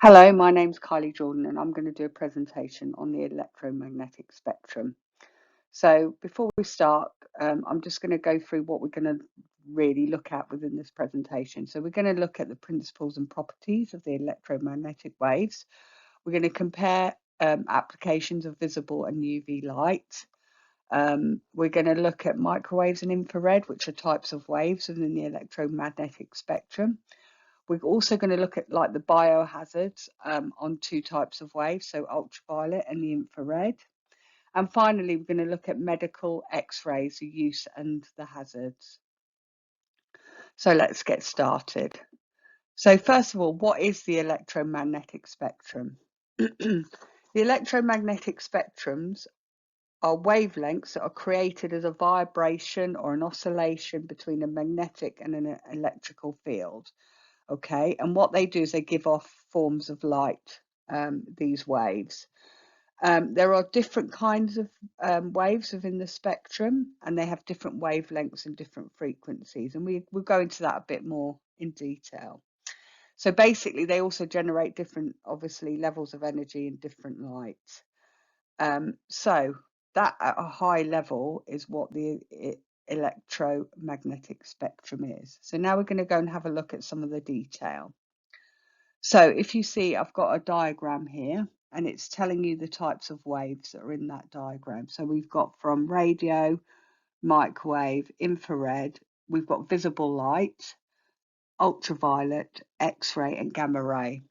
Hello, my name's Kylie Jordan and I'm going to do a presentation on the electromagnetic spectrum. So before we start, I'm just going to go through what we're going to really look at within this presentation. So we're going to look at the principles and properties of the electromagnetic waves. We're going to compare applications of visible and UV light. We're going to look at microwaves and infrared, which are types of waves within the electromagnetic spectrum. We're also going to look at like the biohazards on two types of waves, so ultraviolet and the infrared. And finally, we're going to look at medical X-rays, the use and the hazards. So let's get started. So first of all, what is the electromagnetic spectrum? The electromagnetic spectrums are wavelengths that are created as a vibration or an oscillation between a magnetic and an electrical field. Okay, and what they do is they give off forms of light, these waves. There are different kinds of waves within the spectrum, and they have different wavelengths and different frequencies, and we'll go into that a bit more in detail. So basically, they also generate different, obviously, levels of energy in different light. So that at a high level is what the electromagnetic spectrum is. So now we're going to go and have a look at some of the detail. So if you see, I've got a diagram here and it's telling you the types of waves that are in that diagram. So we've got from radio, microwave, infrared, we've got visible light, ultraviolet, X-ray and gamma ray.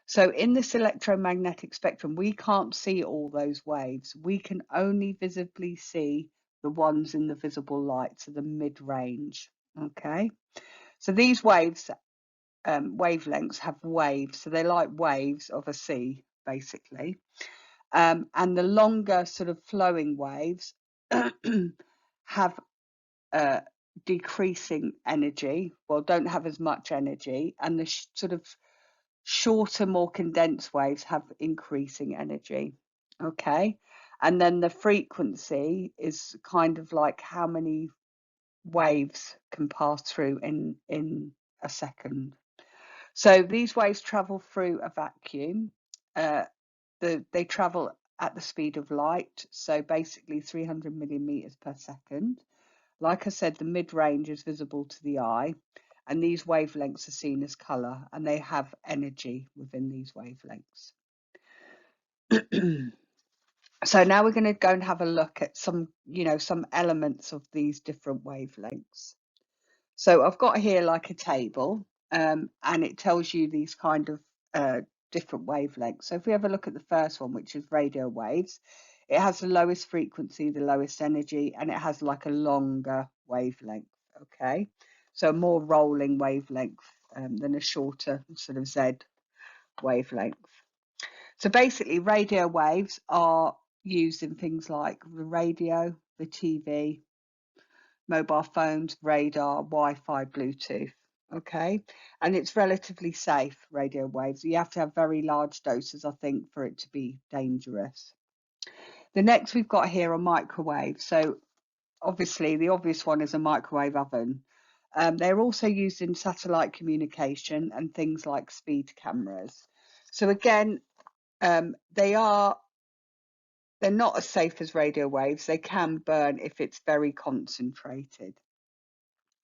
So in this electromagnetic spectrum, we can't see all those waves. We can only visibly see the ones in the visible light, so the mid-range, okay? So these waves, wavelengths have waves, so they're like waves of a sea, basically. And the longer sort of flowing waves have decreasing energy, well, don't have as much energy, and the sort of shorter, more condensed waves have increasing energy. Okay. And then the frequency is kind of like how many waves can pass through in a second. So these waves travel through a vacuum. They travel at the speed of light, so basically 300 millimeters per second. Like I said, the mid-range is visible to the eye, and these wavelengths are seen as color, and they have energy within these wavelengths. So now we're going to go and have a look at some, some elements of these different wavelengths. So I've got here like a table, and it tells you these kind of different wavelengths. So if we have a look at the first one, which is radio waves, it has the lowest frequency, the lowest energy, and it has like a longer wavelength. Okay, so a more rolling wavelength than a shorter sort of Z wavelength. So basically, radio waves are used in things like the radio, the TV, mobile phones, radar, Wi-Fi, Bluetooth. Okay, and it's relatively safe, radio waves. You have to have very large doses, I think, for it to be dangerous. The next we've got here are microwaves. So obviously, the obvious one is a microwave oven. They're also used in satellite communication and things like speed cameras. So again, they're not as safe as radio waves. They can burn if it's very concentrated.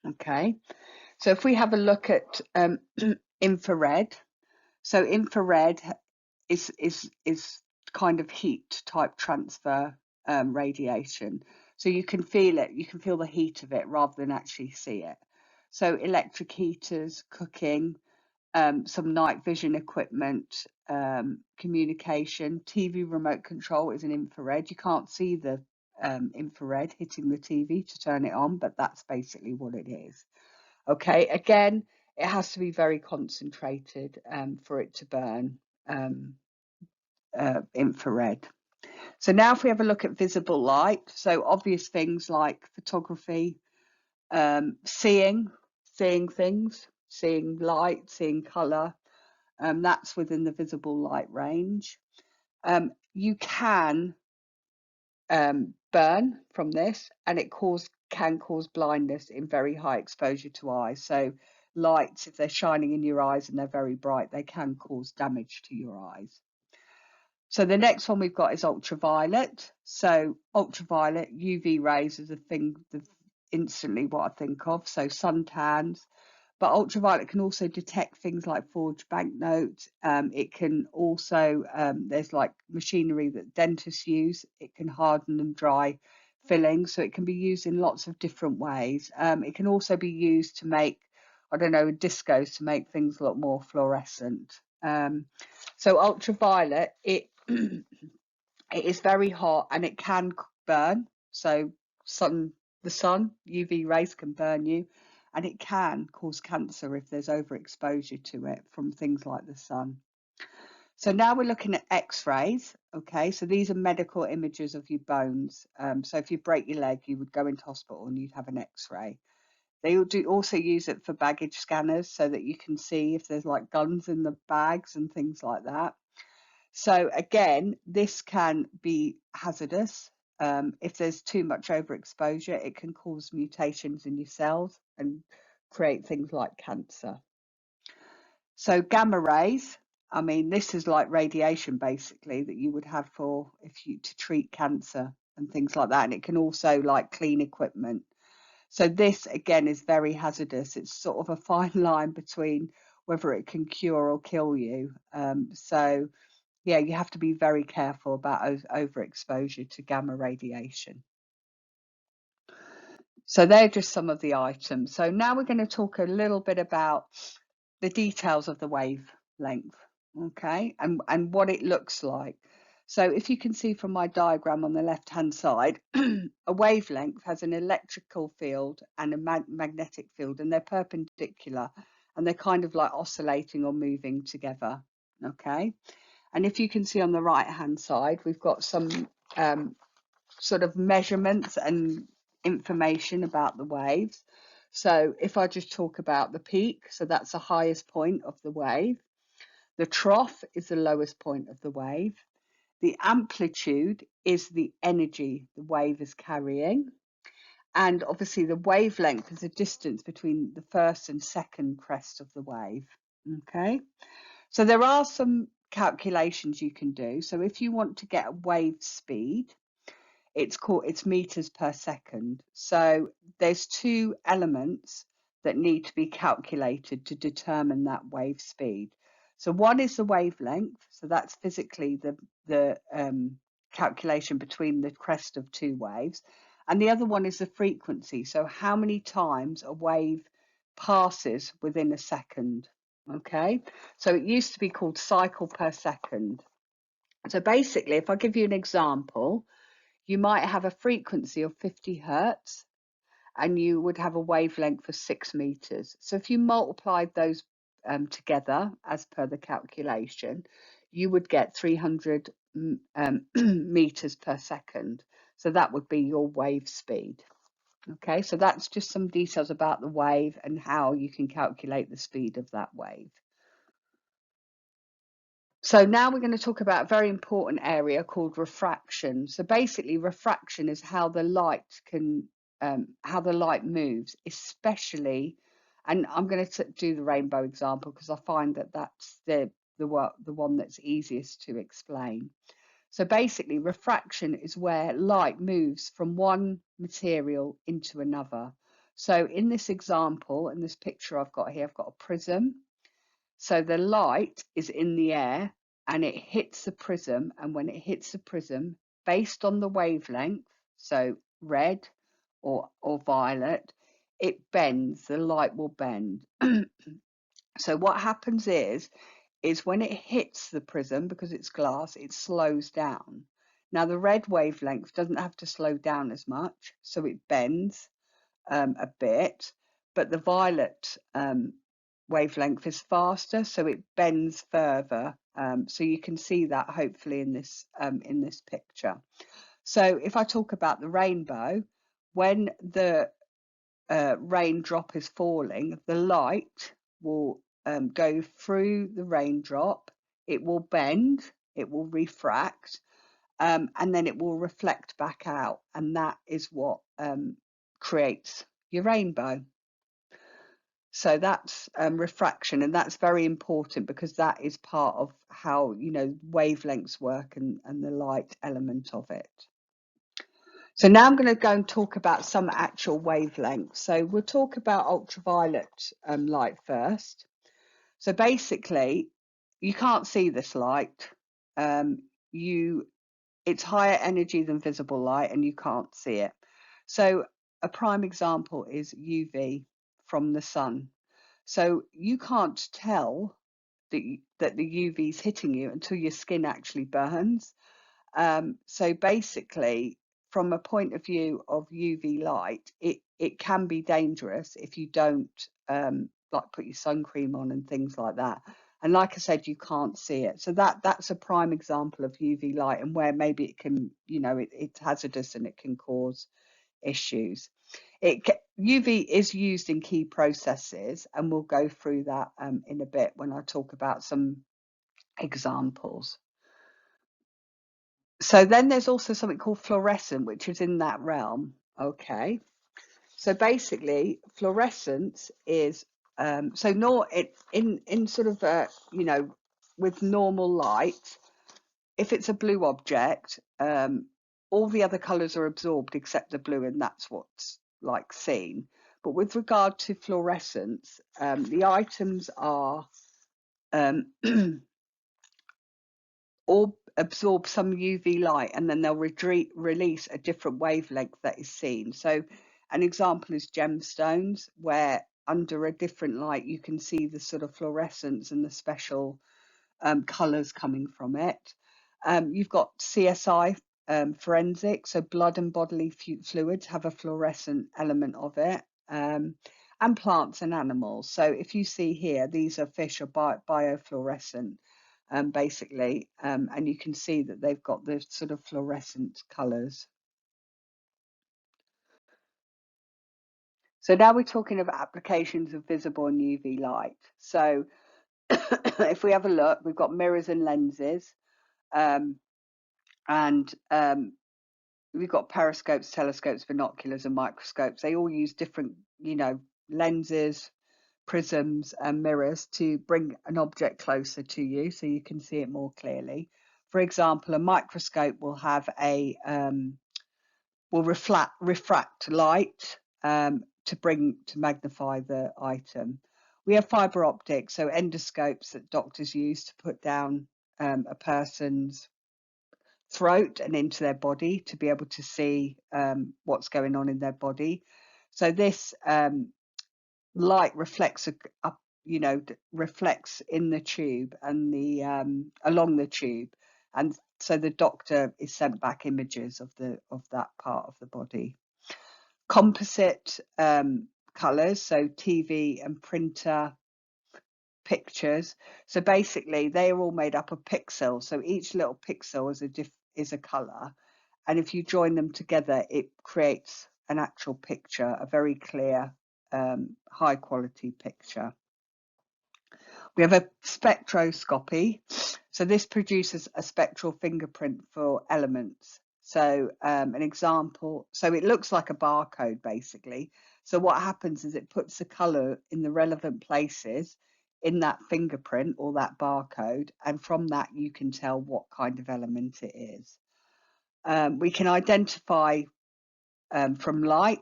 Okay, so if we have a look at infrared, so infrared is kind of heat type transfer radiation. So you can feel it, you can feel the heat of it rather than actually see it. So electric heaters, cooking, some night vision equipment, communication, TV remote control is an infrared. You can't see the infrared hitting the TV to turn it on, but that's basically what it is. Okay, again, it has to be very concentrated for it to burn infrared. So now if we have a look at visible light, so obvious things like photography, seeing things, seeing light, seeing colour, that's within the visible light range. You can burn from this, and it can cause blindness in very high exposure to eyes. So lights, if they're shining in your eyes and they're very bright, they can cause damage to your eyes. So the next one we've got is ultraviolet. So ultraviolet UV rays is a thing instantly what I think of. So suntans, but ultraviolet can also detect things like forged banknotes. It can also, there's like machinery that dentists use. It can harden and dry fillings. So it can be used in lots of different ways. It can also be used to make, I don't know, discos to make things look more fluorescent. So ultraviolet, it it is very hot and it can burn. So the sun, UV rays can burn you, and it can cause cancer if there's overexposure to it from things like the sun. So now we're looking at X-rays. Okay, so these are medical images of your bones. So if you break your leg, you would go into hospital and you'd have an X-ray. They also use it for baggage scanners so that you can see if there's like guns in the bags and things like that. So again, this can be hazardous. If there's too much overexposure, it can cause mutations in your cells and create things like cancer. So gamma rays, I mean, this is like radiation basically that you would have for to treat cancer and things like that. And it can also like clean equipment. So this again is very hazardous. It's sort of a fine line between whether it can cure or kill you. So yeah, you have to be very careful about overexposure to gamma radiation. So they're just some of the items. So now we're going to talk a little bit about the details of the wavelength, okay, and what it looks like. So if you can see from my diagram on the left-hand side, a wavelength has an electrical field and a magnetic field, and they're perpendicular, and they're kind of like oscillating or moving together, okay? And if you can see on the right-hand side, we've got some sort of measurements and information about the waves. So if I just talk about the peak, so that's the highest point of the wave. The trough is the lowest point of the wave. The amplitude is the energy the wave is carrying. And obviously the wavelength is the distance between the first and second crest of the wave. Okay, so there are some calculations you can do. So if you want to get a wave speed, it's meters per second. So there's two elements that need to be calculated to determine that wave speed. So one is the wavelength. So that's physically the calculation between the crest of two waves. And the other one is the frequency. So how many times a wave passes within a second. Okay, so it used to be called cycle per second. So basically, if I give you an example, you might have a frequency of 50 hertz and you would have a wavelength of 6 meters. So if you multiplied those together as per the calculation, you would get 300 meters per second. So that would be your wave speed. Okay, so that's just some details about the wave and how you can calculate the speed of that wave. So now we're going to talk about a very important area called refraction. So basically, refraction is how the light moves, especially, and I'm going to do the rainbow example because I find that that's the one that's easiest to explain. So basically, refraction is where light moves from one material into another. So in this example, in this picture I've got here, I've got a prism. So the light is in the air and it hits the prism, and when it hits the prism, based on the wavelength, so red or violet, it bends, the light will bend. So what happens is when it hits the prism, because it's glass, it slows down. Now the red wavelength doesn't have to slow down as much, so it bends a bit, but the violet wavelength is faster, so it bends further. So you can see that hopefully in this picture. So if I talk about the rainbow, when the raindrop is falling, the light will go through the raindrop, it will bend, it will refract, and then it will reflect back out, and that is what creates your rainbow. So that's refraction, and that's very important because that is part of how, you know, wavelengths work and the light element of it. So now I'm going to go and talk about some actual wavelengths. So we'll talk about ultraviolet light first. So basically, you can't see this light. It's higher energy than visible light, and you can't see it. So a prime example is UV from the sun. So you can't tell that the UV is hitting you until your skin actually burns. So basically, from a point of view of UV light, it can be dangerous if you don't like put your sun cream on and things like that. And like I said, you can't see it. So that's a prime example of UV light, and where maybe it can, you know, it's hazardous and it can cause issues. UV is used in key processes, and we'll go through that in a bit when I talk about some examples. So then there's also something called fluorescent, which is in that realm. Okay. So basically, fluorescence is in sort of you know, with normal light, if it's a blue object, all the other colours are absorbed except the blue, and that's what's like seen. But with regard to fluorescence, the items are all absorb some UV light, and then they'll release a different wavelength that is seen. So an example is gemstones, where under a different light you can see the sort of fluorescence and the special colours coming from it. You've got CSI forensic, so blood and bodily fluids have a fluorescent element of it, and plants and animals. So if you see here, these are fish are biofluorescent, basically, and you can see that they've got the sort of fluorescent colours. So now we're talking about applications of visible and UV light. So if we have a look, we've got mirrors and lenses, and we've got periscopes, telescopes, binoculars, and microscopes. They all use different, you know, lenses, prisms, and mirrors to bring an object closer to you so you can see it more clearly. For example, a microscope will have a will refract light to magnify the item. We have fiber optics, so endoscopes that doctors use to put down a person's throat and into their body to be able to see what's going on in their body. So this light reflects you know, reflects in the tube and the along the tube, and so the doctor is sent back images of that part of the body. Composite colors, so TV and printer pictures. So basically, they are all made up of pixels. So each little pixel is a color, and if you join them together, it creates an actual picture, a very clear, high quality picture. We have a spectroscopy. So this produces a spectral fingerprint for elements. So an example, so it looks like a barcode basically. So what happens is it puts the color in the relevant places in that fingerprint or that barcode, and from that you can tell what kind of element it is. We can identify from light,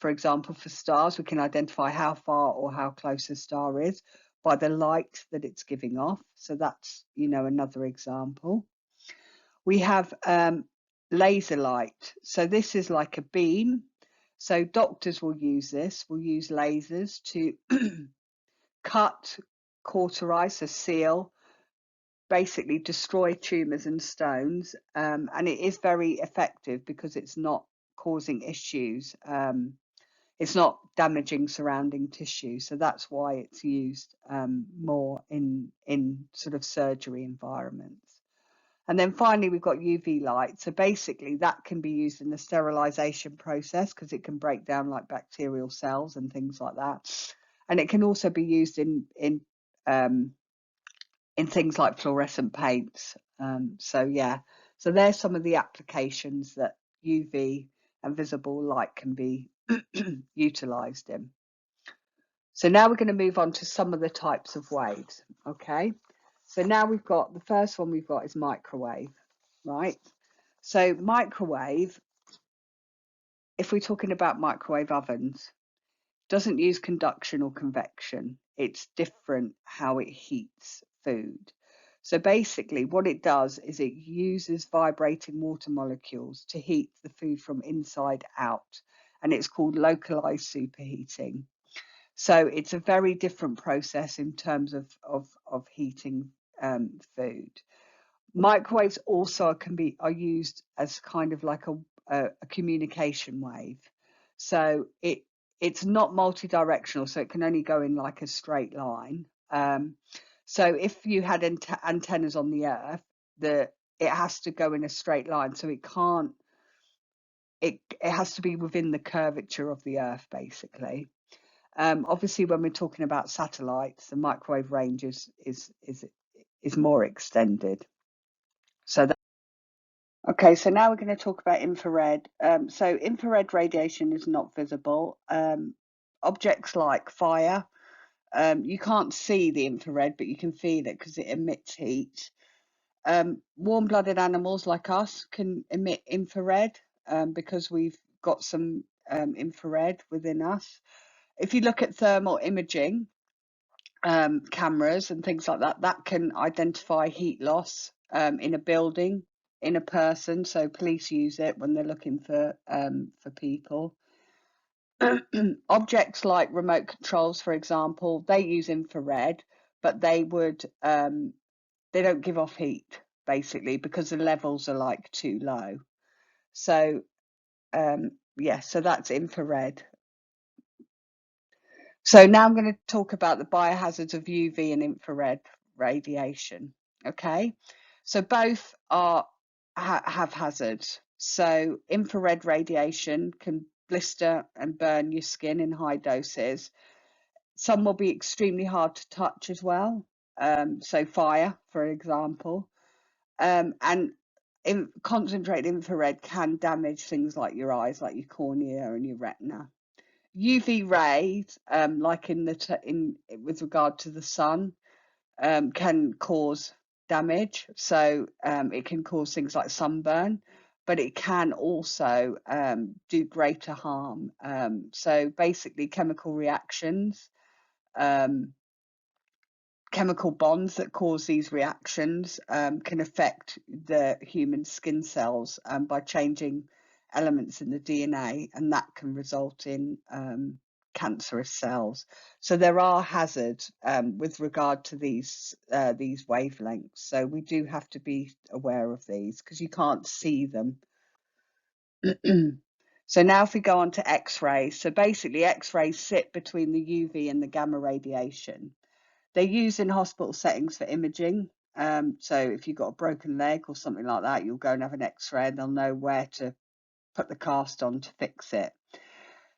for example, for stars, we can identify how far or how close a star is by the light that it's giving off. So that's, you know, another example. We have laser light. So this is like a beam. So doctors will use lasers to cut, cauterize, so seal, basically destroy tumours and stones. And it is very effective because it's not causing issues. It's not damaging surrounding tissue, so that's why it's used more in sort of surgery environments. And then finally, we've got UV light. So basically, that can be used in the sterilization process because it can break down like bacterial cells and things like that. And it can also be used in things like fluorescent paints. So yeah, so there's some of the applications that UV and visible light can be utilized in. So now we're going to move on to some of the types of waves. Okay, so now we've got, the first one we've got is microwave, right? So microwave, if we're talking about microwave ovens, doesn't use conduction or convection. It's different how it heats food. So basically what it does is it uses vibrating water molecules to heat the food from inside out, and it's called localized superheating. So it's a very different process in terms of heating food. Microwaves also are used as kind of like a communication wave. So it's not multi-directional, so it can only go in like a straight line. So if you had antennas on the Earth, it has to go in a straight line, so it can't. It has to be within the curvature of the Earth, basically. Obviously, when we're talking about satellites, the microwave range is more extended. So that, okay, so now we're going to talk about infrared. So infrared radiation is not visible. Objects like fire, you can't see the infrared, but you can feel it because it emits heat. Warm-blooded animals like us can emit infrared because we've got some infrared within us. If you look at thermal imaging cameras and things like that, that can identify heat loss in a building, in a person. So police use it when they're looking for people. Objects like remote controls, for example, they use infrared, but they don't give off heat basically because the levels are like too low. So yeah, so that's infrared. So now I'm going to talk about the biohazards of UV and infrared radiation. Okay, so both have hazards. So infrared radiation can blister and burn your skin in high doses. Some will be extremely hard to touch as well. So fire, for example, and concentrated infrared can damage things like your eyes, like your cornea and your retina. UV rays, like with regard to the sun, can cause damage. So it can cause things like sunburn, but it can also do greater harm. So basically, chemical reactions, chemical bonds that cause these reactions can affect the human skin cells by changing elements in the DNA, and that can result in cancerous cells. So there are hazards with regard to these wavelengths. So we do have to be aware of these because you can't see them. So now if we go on to X-rays, so basically X-rays sit between the UV and the gamma radiation. They're used in hospital settings for imaging. So if you've got a broken leg or something like that, you'll go and have an X-ray and they'll know where to put the cast on to fix it.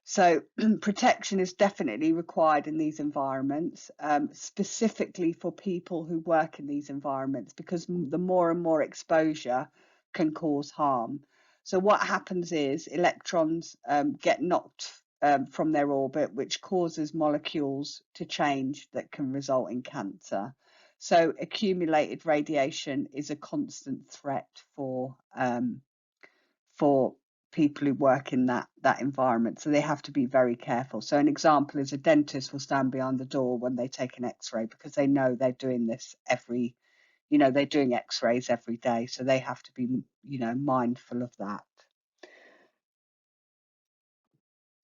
So protection is definitely required in these environments, specifically for people who work in these environments, because the more and more exposure can cause harm. So what happens is electrons get knocked from their orbit, which causes molecules to change that can result in cancer. So accumulated radiation is a constant threat for people who work in that environment. So they have to be very careful. So an example is a dentist will stand behind the door when they take an X-ray because they know they're doing this they're doing X-rays every day. So they have to be, mindful of that.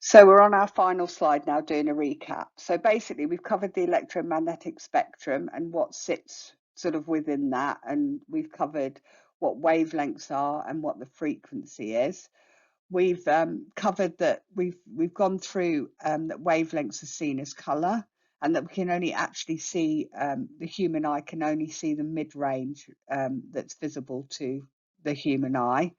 So we're on our final slide now doing a recap. So basically we've covered the electromagnetic spectrum and what sits sort of within that. And we've covered what wavelengths are and what the frequency is. We've covered that we've gone through that wavelengths are seen as colour, and that we can only actually see the human eye can only see the mid-range that's visible to the human eye.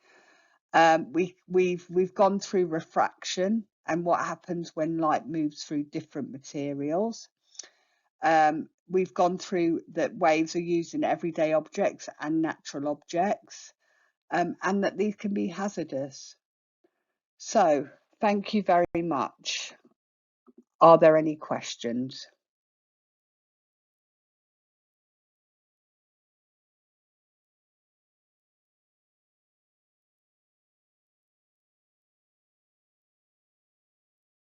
We've gone through refraction and what happens when light moves through different materials. We've gone through that waves are used in everyday objects and natural objects, and that these can be hazardous. So thank you very much. Are there any questions?